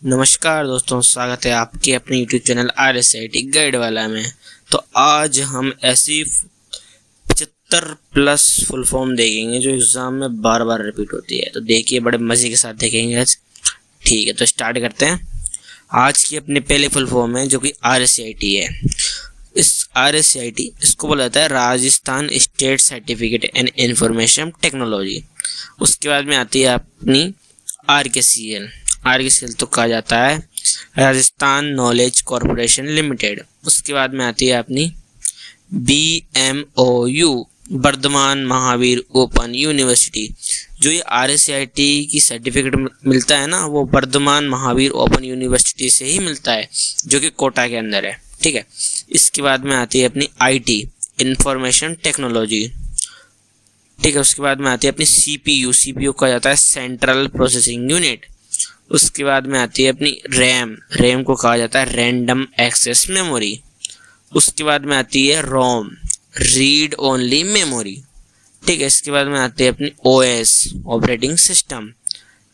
नमस्कार दोस्तों, स्वागत है आपके अपने YouTube चैनल RSIT गाइड वाला में। तो आज हम ऐसी 75 प्लस फुल फॉर्म देखेंगे जो एग्ज़ाम में बार बार रिपीट होती है। तो देखिए, बड़े मज़े के साथ देखेंगे आज। ठीक है, तो स्टार्ट करते हैं। आज की अपनी पहली फुल फॉर्म है जो कि RSIT है। इस RSIT इसको बोला जाता है Rajasthan state certificate and information technology. उसके बाद में आती है अपनी RKCL। RKCL तो कहा जाता है राजस्थान नॉलेज कॉरपोरेशन लिमिटेड। उसके बाद में आती है अपनी BMOU Vardhaman Mahaveer open university. जो ये RSIT की सर्टिफिकेट मिलता है ना, वो वर्धमान महावीर ओपन यूनिवर्सिटी से ही मिलता है, जो कि कोटा के अंदर है। ठीक है, इसके बाद में आती है अपनी IT इंफॉर्मेशन टेक्नोलॉजी। ठीक है, उसके बाद में आती है अपनी CPU कहा जाता है सेंट्रल प्रोसेसिंग यूनिट। उसके बाद में आती है अपनी रैम को कहा जाता है रैंडम एक्सेस मेमोरी। उसके बाद में आती है रोम, रीड ओनली मेमोरी। ठीक है, इसके बाद में आती है अपनी OS ऑपरेटिंग सिस्टम।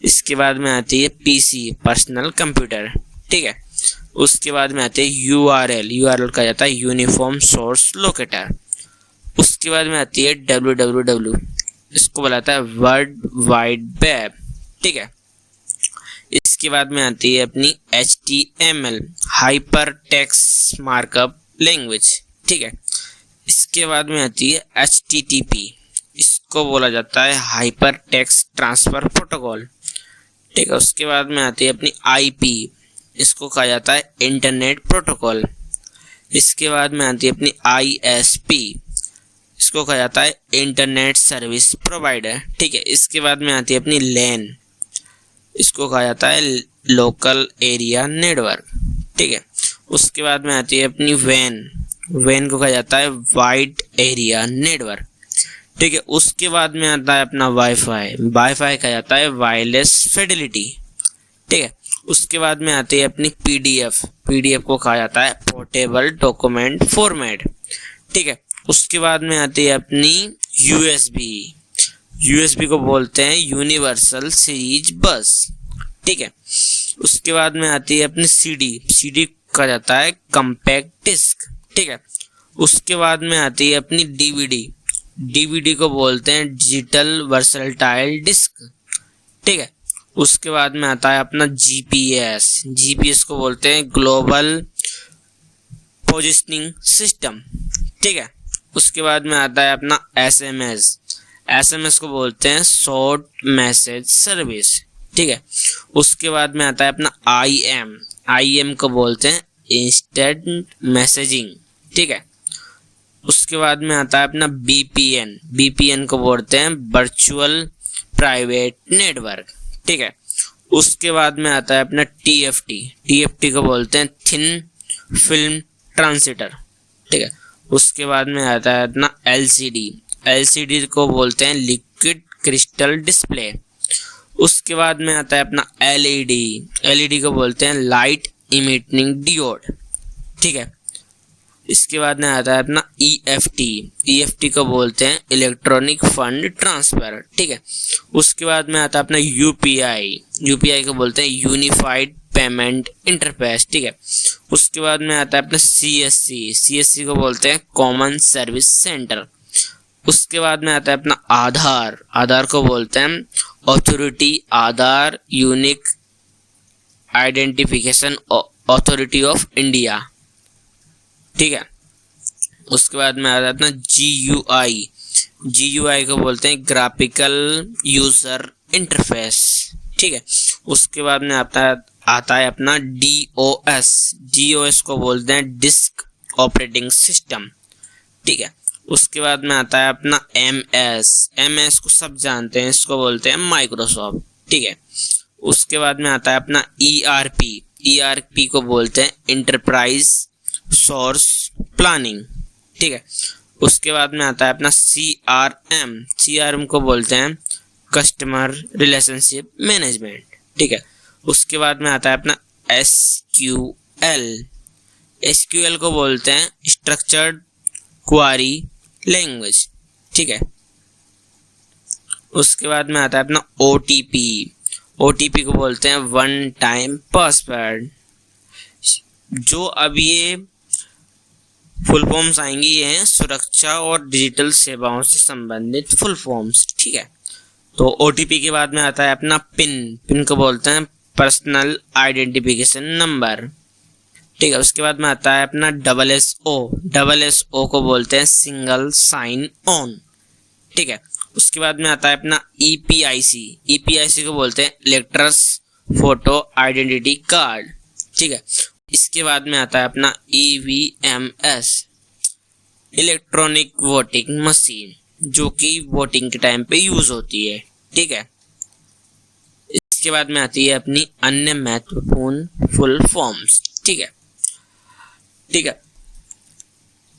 इसके बाद में आती है PC पर्सनल कंप्यूटर। ठीक है, उसके बाद में आती है URL कहा जाता है यूनिफॉर्म सोर्स लोकेटर। उसके बाद में आती है www, इसको बुलाता है वर्ल्ड वाइड वेब। ठीक है, इसके बाद में आती है अपनी HTML hyper text markup language. ठीक है, इसके बाद में आती है HTTP, इसको बोला जाता है हाइपर टेक्स्ट ट्रांसफर प्रोटोकॉल। ठीक है, उसके बाद में आती है अपनी IP, इसको कहा जाता है इंटरनेट प्रोटोकॉल। इसके बाद में आती है अपनी ISP, इसको कहा जाता है इंटरनेट सर्विस प्रोवाइडर। ठीक है, इसके बाद में आती है अपनी LAN, इसको कहा जाता है लोकल एरिया नेटवर्क। ठीक है, उसके बाद में आती है अपनी WAN को कहा जाता है वाइड एरिया नेटवर्क। ठीक है, उसके बाद में आता है अपना वाईफाई कहा जाता है वायरलेस फिडेलिटी। ठीक है, उसके बाद में आती है अपनी PDF को कहा जाता है पोर्टेबल डॉक्यूमेंट फॉर्मेट। ठीक है, उसके बाद में आती है अपनी USB को बोलते हैं यूनिवर्सल सीरीज बस। ठीक है, उसके बाद में आती है अपनी CD कहा जाता है कम्पैक्ट डिस्क। ठीक है, उसके बाद में आती है अपनी DVD को बोलते हैं डिजिटल वर्सटाइल डिस्क। ठीक है, उसके बाद में आता है अपना GPS को बोलते हैं ग्लोबल पोजिशनिंग सिस्टम। ठीक है, उसके बाद में आता है अपना SMS को बोलते हैं शॉर्ट मैसेज सर्विस। ठीक है, उसके बाद में आता है अपना IM को बोलते हैं इंस्टेंट मैसेजिंग। ठीक है, उसके बाद में आता है अपना BPN को बोलते हैं वर्चुअल प्राइवेट नेटवर्क। ठीक है, उसके बाद में आता है अपना TFT को बोलते हैं थिन फिल्म ट्रांसिटर। ठीक है, उसके बाद में आता है अपना LCD को बोलते हैं लिक्विड क्रिस्टल डिस्प्ले। उसके बाद में आता है अपना LED को बोलते हैं लाइट इमिटिंग डियोड। ठीक है, इसके बाद में आता है अपना EFT को बोलते हैं इलेक्ट्रॉनिक फंड ट्रांसफर। ठीक है, उसके बाद में आता है अपना UPI को बोलते हैं यूनिफाइड पेमेंट इंटरफेस। ठीक है, उसके बाद में आता है अपना CSC को बोलते हैं कॉमन सर्विस सेंटर। उसके बाद में आता है अपना आधार को बोलते हैं authority Aadhaar unique identification authority of India. ठीक है, उसके बाद में आता है अपना GUI को बोलते हैं ग्राफिकल यूजर इंटरफेस। ठीक है, उसके बाद में आता है अपना DOS को बोलते हैं डिस्क ऑपरेटिंग सिस्टम। ठीक है, उसके बाद में आता है अपना MS को सब जानते हैं, इसको बोलते हैं माइक्रोसॉफ्ट। ठीक है, उसके बाद में आता है अपना ERP को बोलते हैं इंटरप्राइज सोर्स प्लानिंग। ठीक है, उसके बाद में आता है अपना CRM को बोलते हैं कस्टमर रिलेशनशिप मैनेजमेंट। ठीक है, उसके बाद में आता है अपना SQL को बोलते हैं स्ट्रक्चर्ड क्वारी लैंग्वेज। ठीक है, उसके बाद में आता है अपना OTP को बोलते हैं वन टाइम पासवर्ड। जो अब ये फुल फॉर्म्स आएंगी ये हैं सुरक्षा और डिजिटल सेवाओं से संबंधित फुल फॉर्म्स, ठीक है। तो OTP के बाद में आता है अपना पिन को बोलते हैं पर्सनल आइडेंटिफिकेशन नंबर, ठीक है। उसके बाद में आता है अपना SSO को बोलते हैं सिंगल साइन ऑन, ठीक है। उसके बाद में आता है अपना EPIC को बोलते हैं इलेक्टर्स फोटो आइडेंटिटी कार्ड, ठीक है। इसके बाद में आता है अपना EVMS इलेक्ट्रॉनिक वोटिंग मशीन, जो कि वोटिंग के टाइम पे यूज होती है, ठीक है। इसके बाद में आती है अपनी अन्य महत्वपूर्ण फुल फॉर्म्स, ठीक है।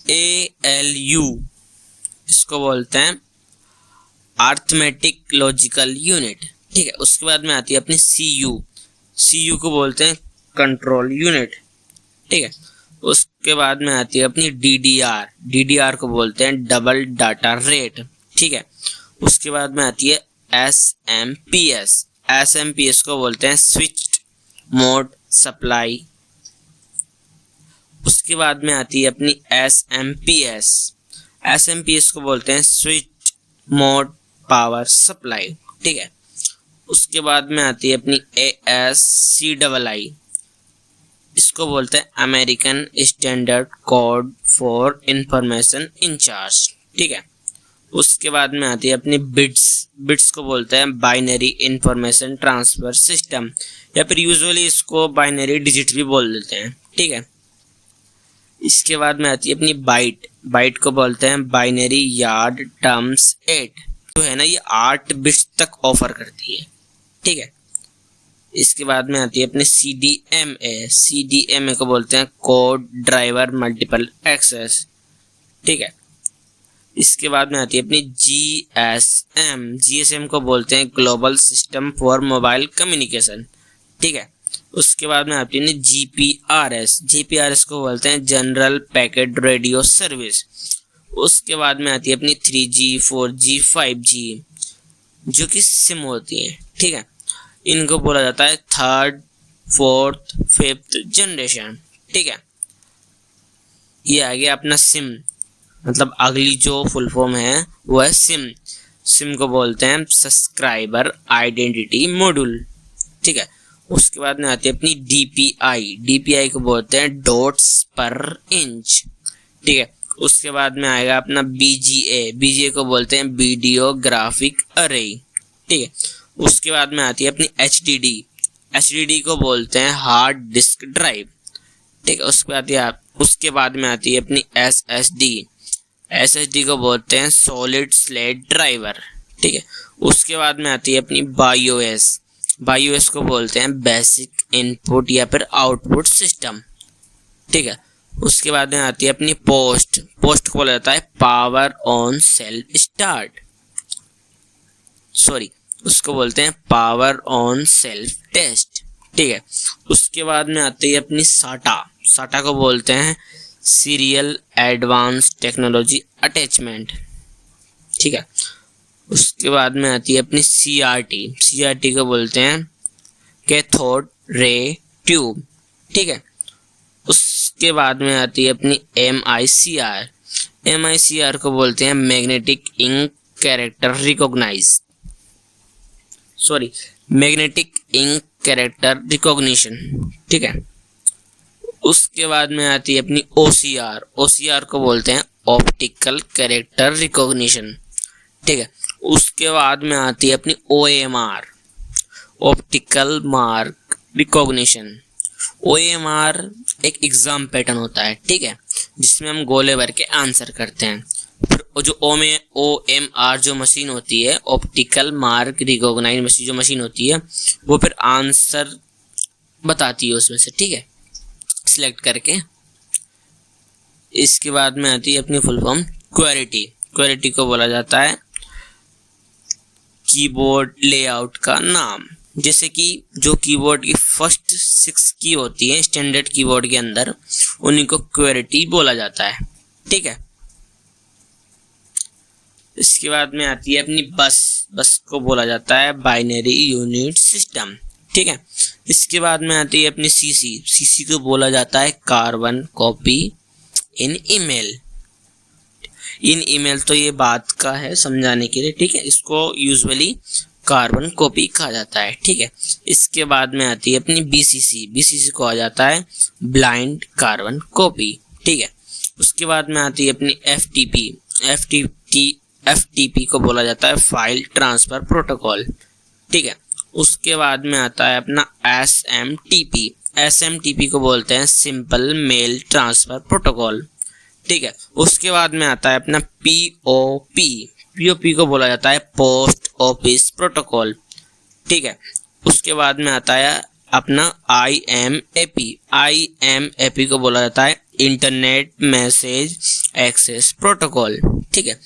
ALU इसको बोलते हैं अर्थमेटिक लॉजिकल यूनिट, ठीक है। उसके बाद में आती है अपनी CU को बोलते हैं कंट्रोल यूनिट, ठीक है। उसके बाद में आती है अपनी DDR को बोलते हैं डबल डाटा रेट, ठीक है। उसके बाद में आती है SMPS को बोलते हैं स्विच्ड मोड सप्लाई। उसके बाद में आती है अपनी SMPS को बोलते हैं स्विच मोड पावर सप्लाई, ठीक है। उसके बाद में आती है अपनी ASCII, इसको बोलते हैं American standard code for information incharge, ठीक है। उसके बाद में आती है अपनी बिट्स को बोलते हैं बाइनरी इंफॉर्मेशन ट्रांसफर सिस्टम, या फिर यूजुअली इसको बाइनरी डिजिट भी बोल देते हैं, ठीक है। इसके बाद में आती है अपनी बाइट को बोलते हैं बाइनरी यार्ड टर्म्स 8, जो है ना ये 8 बिट्स तक ऑफर करती है, ठीक है। इसके बाद में आती है अपने CDMA को बोलते हैं कोड ड्राइवर मल्टीपल एक्सेस, ठीक है। इसके बाद में आती है अपनी GSM को बोलते हैं global system for mobile communication, ठीक है। उसके बाद में आती है GPRS को बोलते हैं जनरल पैकेट रेडियो सर्विस। उसके बाद में आती है अपनी 3G 4G 5G, जो कि सिम होती है, ठीक है। इनको बोला जाता है 3rd 4th 5th जनरेशन, ठीक है। ये आ गया अपना सिम, मतलब अगली जो फुल फॉर्म है वो है सिम को बोलते हैं सब्सक्राइबर आइडेंटिटी मॉड्यूल, ठीक है। उसके बाद में आती है अपनी DPI को बोलते हैं डॉट्स पर इंच, ठीक है। उसके बाद में आएगा अपना BGA को बोलते हैं वीडियो ग्राफिक अरे, ठीक है। उसके बाद में आती है अपनी HDD को बोलते हैं हार्ड डिस्क ड्राइव, ठीक है। उसके बाद में आती है अपनी SSD को बोलते हैं सॉलिड स्टेट ड्राइवर, ठीक है। उसके बाद में आती है अपनी BIOS को बोलते हैं बेसिक इनपुट या फिर आउटपुट सिस्टम, ठीक है। उसके बाद में आती है अपनी पोस्ट को बोला जाता है पावर ऑन सेल्फ स्टार्ट, उसको बोलते हैं पावर ऑन सेल्फ टेस्ट, ठीक है। उसके बाद में आती है अपनी SATA को बोलते हैं सीरियल एडवांस टेक्नोलॉजी अटैचमेंट, ठीक है। उसके बाद में आती है अपनी CRT को बोलते हैं कैथोड रे ट्यूब, ठीक है। उसके बाद में आती है अपनी MICR को बोलते हैं मैग्नेटिक इंक कैरेक्टर रिकॉग्निशन, ठीक है। उसके बाद में आती है अपनी OCR को बोलते हैं ऑप्टिकल कैरेक्टर रिकॉग्निशन, ठीक है। उसके बाद में आती है अपनी OMR optical mark recognition. OMR एक एग्जाम पैटर्न होता है, ठीक है, जिसमें हम गोले भर के आंसर करते हैं। फिर जो OMR जो मशीन होती है ऑप्टिकल मार्क रिकॉग्नाइज मशीन जो मशीन होती है वो फिर आंसर बताती है उसमें से, ठीक है, सिलेक्ट करके। इसके बाद में आती है अपनी फुल फॉर्म क्वेरिटी को बोला जाता है कीबोर्ड लेआउट का नाम, जैसे कि जो कीबोर्ड की फर्स्ट 6 की होती है स्टैंडर्ड कीबोर्ड के अंदर उन्हीं को क्वेरिटी बोला जाता है, ठीक है। इसके बाद में आती है अपनी बस को बोला जाता है बाइनरी यूनिट सिस्टम। ठीक है, इसके बाद में आती है अपनी सीसी को बोला जाता है कार्बन कॉपी इन ईमेल। तो ये बात का है समझाने के लिए। ठीक है, इसको यूजुअली कार्बन कॉपी कहा जाता है। ठीक है, इसके बाद में आती है अपनी बीसीसी को आ जाता है ब्लाइंड कार्बन कॉपी। ठीक है, उसके बाद में आती है अपनी एफटीपी को बोला जाता है फाइल ट्रांसफर प्रोटोकॉल। ठीक है, उसके बाद में आता है अपना एसएमटीपी को बोलते हैं सिंपल मेल ट्रांसफर प्रोटोकॉल। ठीक है, उसके बाद में आता है अपना पीओपी को बोला जाता है पोस्ट ऑफिस प्रोटोकॉल। ठीक है, उसके बाद में आता है अपना आईएमएपी को बोला जाता है इंटरनेट मैसेज एक्सेस प्रोटोकॉल। ठीक है,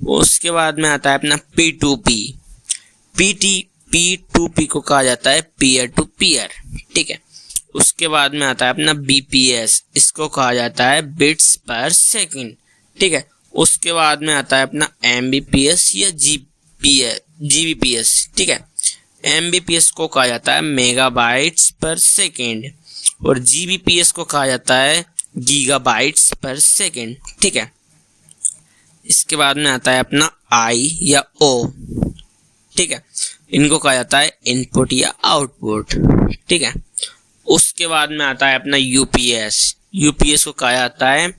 उसके बाद में आता है अपना P2P को कहा जाता है पीयर टू पीयर। ठीक है, उसके बाद में आता है अपना बीपीएस, इसको कहा जाता है बिट्स पर सेकंड। ठीक है, उसके बाद में आता है अपना एमबीपीएस या जीबीपीएस। ठीक है, एमबीपीएस को कहा जाता है मेगाबाइट्स पर सेकंड और जीबीपीएस को कहा जाता है गीगाबाइट्स पर सेकंड। ठीक है, इसके बाद में आता है अपना आई या ओ। ठीक है, इनको कहा जाता है इनपुट या आउटपुट। ठीक है, उसके बाद में आता है अपना यूपीएस को कहा जाता है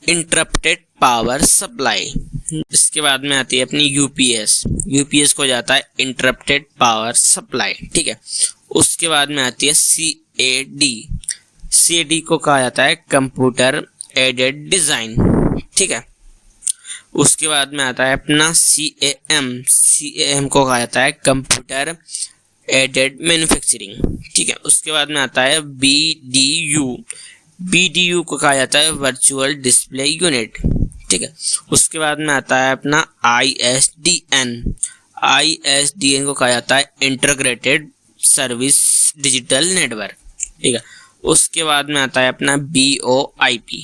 इंटरप्टेड पावर सप्लाई। इसके बाद में आती है अपनी यूपीएस को जाता है इंटरप्टेड पावर सप्लाई। ठीक है, उसके बाद में आती है सीएडी को कहा जाता है कंप्यूटर एडेड डिजाइन। ठीक है, उसके बाद में आता है अपना सीएएम को कहा जाता है कंप्यूटर एडेड मैन्युफैक्चरिंग। ठीक है, उसके बाद में आता है बीडीयू को कहा जाता है वर्चुअल डिस्प्ले यूनिट। ठीक है, उसके बाद में आता है अपना आईएसडीएन को कहा जाता है इंटीग्रेटेड सर्विस डिजिटल नेटवर्क। ठीक है, उसके बाद में आता है अपना बीओआईपी।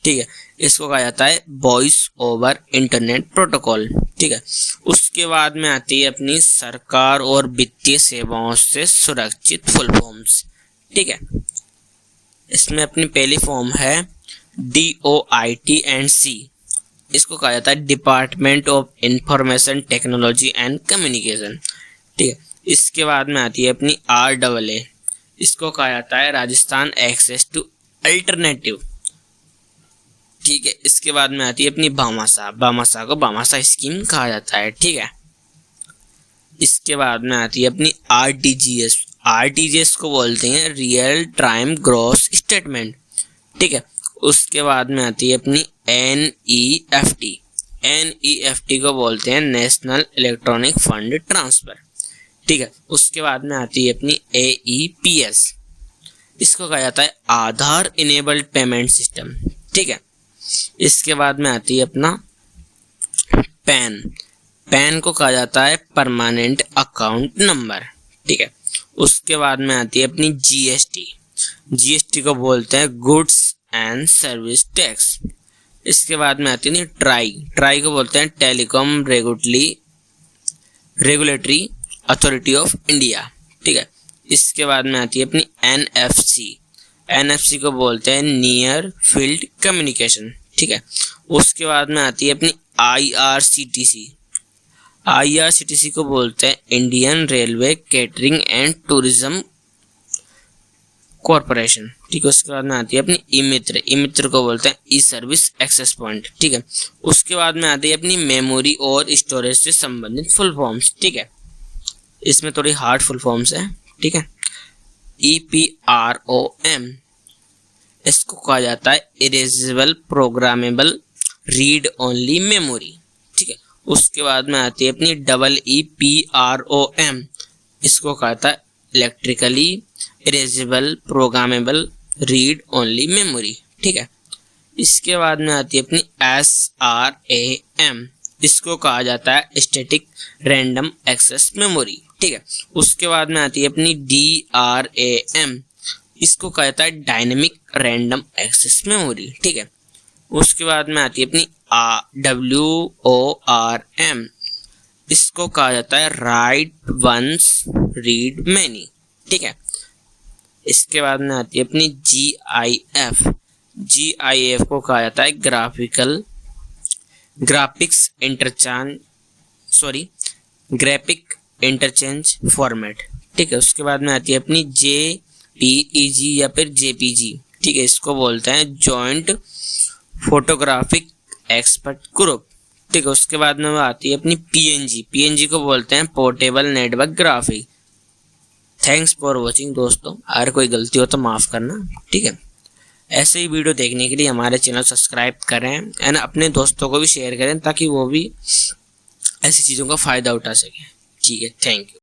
ठीक है, इसको कहा जाता है वॉइस ओवर इंटरनेट प्रोटोकॉल। ठीक है, उसके बाद में आती है अपनी सरकार और वित्तीय सेवाओं से सुरक्षित फुल फॉर्म्स। ठीक है, इसमें अपनी पहली फॉर्म है DOIT&C, इसको कहा जाता है department of information technology and communication. ठीक है, इसके बाद में आती है अपनी RAA, इसको कहा जाता है राजस्थान एक्सेस टू अल्टरनेटिव। ठीक है, इसके बाद में आती है अपनी भामाशाह को भामाशाह स्कीम कहा जाता है। ठीक है, इसके बाद में आती है अपनी RTGS को बोलते हैं रियल टाइम ग्रॉस स्टेटमेंट। ठीक है, उसके बाद में आती है अपनी NEFT को बोलते हैं नेशनल इलेक्ट्रॉनिक फंड ट्रांसफर। ठीक है, उसके बाद में आती है अपनी AEPS, इसको कहा जाता है आधार इनेबल्ड पेमेंट सिस्टम। ठीक है, इसके बाद में आती है अपना पैन को कहा जाता है परमानेंट अकाउंट नंबर। ठीक है, उसके बाद में आती है अपनी GST को बोलते हैं गुड्स एंड सर्विस टैक्स। इसके बाद में आती है ट्राई को बोलते हैं telecom regulatory authority of India. ठीक है, इसके बाद में आती है अपनी NFC को बोलते हैं नियर फील्ड कम्युनिकेशन। ठीक है, उसके बाद में आती है अपनी IRCTC को बोलते हैं Indian railway catering and tourism corporation. ठीक है, उसके बाद में आती है अपनी ई-मित्र को बोलते हैं ई सर्विस एक्सेस पॉइंट। ठीक है, उसके बाद में आती है अपनी मेमोरी और स्टोरेज से संबंधित फुल फॉर्म्स। ठीक है, इसमें थोड़ी हार्ड फुल फॉर्म्स है। ठीक है, EPROM, इसको कहा जाता है erasable programmable read only memory. ठीक है, उसके बाद में आती है अपनी EEPROM, इसको कहा जाता है electrically erasable programmable read only memory. ठीक है, इसके बाद में आती है अपनी SRAM, इसको कहा जाता है स्टैटिक रैंडम एक्सेस मेमोरी। ठीक है, उसके बाद में आती है अपनी DRAM, इसको कहा जाता है डायनेमिक रैंडम एक्सेस मेमोरी। ठीक है, उसके बाद में आती है अपनी WORM, इसको कहा जाता है राइट वंस रीड मैनी, ठीक है। इसके बाद में आती है अपनी GIF। GIF को कहा जाता है ग्राफिक इंटरचेंज फॉर्मेट, ठीक है। उसके बाद में आती है अपनी JPEG या फिर JPG, ठीक है। इसको बोलते हैं जॉइंट फोटोग्राफिक एक्सपर्ट ग्रुप, ठीक है। उसके बाद में आती है अपनी PNG को बोलते हैं portable network graphic. Thanks for watching दोस्तों, अगर कोई गलती हो तो माफ़ करना, ठीक है। ऐसे ही वीडियो देखने के लिए हमारे चैनल सब्सक्राइब करें एंड अपने दोस्तों को भी शेयर करें ताकि वो भी ऐसी चीज़ों का फ़ायदा उठा सकें, ठीक है। Thank you.